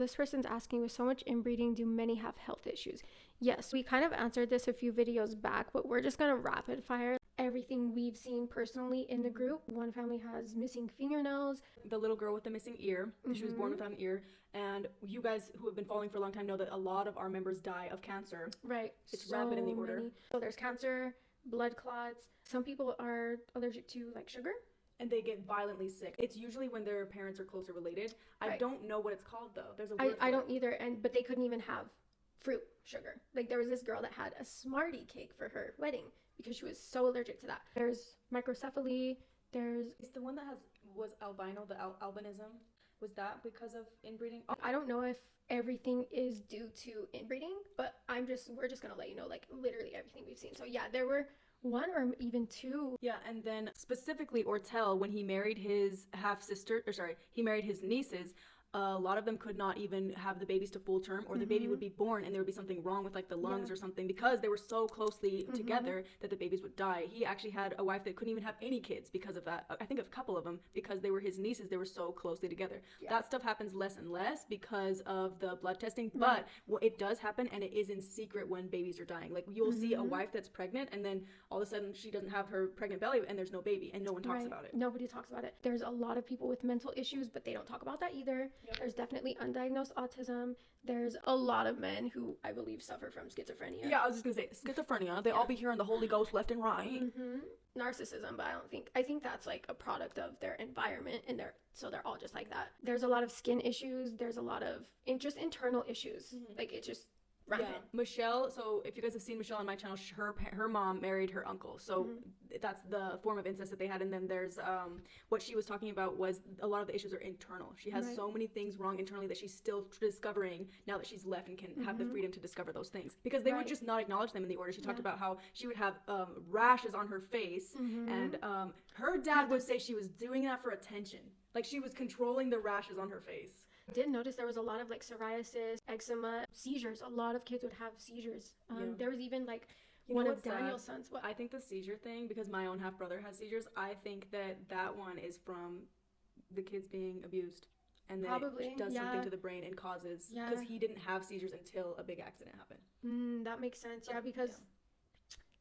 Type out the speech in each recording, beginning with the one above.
This person's asking, with so much inbreeding, do many have health issues? Yes, we kind of answered this a few videos back, but we're just going to rapid fire everything we've seen personally in the group. One family has missing fingernails. The little girl with the missing ear, she was born without an ear. And you guys who have been following for a long time know that a lot of our members die of cancer. Right. It's so rapid in the order. So there's cancer, blood clots. Some people are allergic to like sugar. And they get violently sick. It's usually when their parents are closer related. I don't know what it's called though. There's a word I don't either, but they couldn't even have fruit sugar. Like there was this girl that had a Smartie cake for her wedding because she was so allergic to that. There's microcephaly. It's the one that was albino, the albinism. Was that because of inbreeding? I don't know if everything is due to inbreeding, but we're just gonna let you know like literally everything we've seen. So yeah, there were one or even two. Yeah, and then specifically Ortel, when he married his he married his nieces, a lot of them could not even have the babies to full term, or the baby would be born and there would be something wrong with like the lungs or something, because they were so closely together that the babies would die. He actually had a wife that couldn't even have any kids because of that. I think a couple of them, because they were his nieces, they were so closely together. That stuff happens less and less because of the blood testing, but it does happen, and it is in secret when babies are dying. Like you'll see a wife that's pregnant and then all of a sudden she doesn't have her pregnant belly and there's no baby and no one talks about it. Nobody talks about it. There's a lot of people with mental issues, but they don't talk about that either. There's definitely undiagnosed autism. There's a lot of men who I believe suffer from schizophrenia. Yeah, I was just gonna say schizophrenia. They all be hearing the Holy Ghost left and right. Narcissism, but I think that's like a product of their environment, and so they're all just like that. There's a lot of skin issues. There's a lot of just internal issues. Like it's just rampant. Yeah, Michelle. So if you guys have seen Michelle on my channel, her mom married her uncle. So that's the form of incest that they had. And then there's what she was talking about was a lot of the issues are internal. She has so many things wrong internally that she's still discovering now that she's left and can have the freedom to discover those things, because they would just not acknowledge them in the order. She talked about how she would have rashes on her face, and her dad would say she was doing that for attention. Like she was controlling the rashes on her face. I did notice there was a lot of like psoriasis, eczema, seizures. A lot of kids would have seizures. There was even like one of Daniel's sons. What? I think the seizure thing, because my own half brother has seizures, I think that one is from the kids being abused, and then it does something to the brain and causes, because he didn't have seizures until a big accident happened. That makes sense. Yeah, because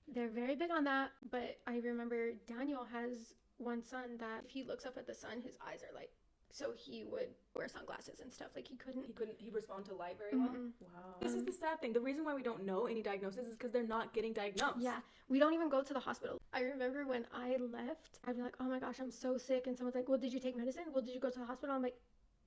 they're very big on that. But I remember Daniel has one son that if he looks up at the sun, his eyes are like, so he would wear sunglasses and stuff. Like he respond to light very well. Wow. This is the sad thing. The reason why we don't know any diagnosis is because they're not getting diagnosed. Yeah, we don't even go to the hospital. I remember when I left, I'd be like, oh my gosh, I'm so sick, and someone's like, well, did you take medicine? Well, did you go to the hospital? I'm like,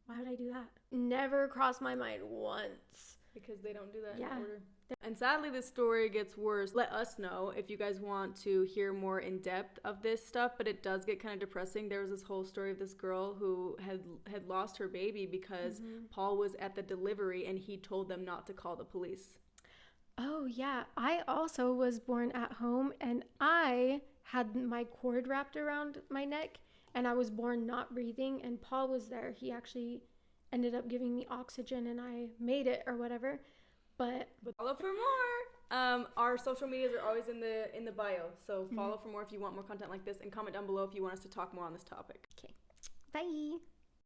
why would I do that? Never crossed my mind once. Because they don't do that in order. And sadly, this story gets worse. Let us know if you guys want to hear more in depth of this stuff, but it does get kind of depressing. There was this whole story of this girl who had lost her baby because Paul was at the delivery and he told them not to call the police. Oh yeah, I also was born at home, and I had my cord wrapped around my neck, and I was born not breathing, and Paul was there. He actually ended up giving me oxygen and I made it or whatever. But follow for more. Our social medias are always in the bio, so follow for more if you want more content like this, and comment down below if you want us to talk more on this topic. Okay, bye.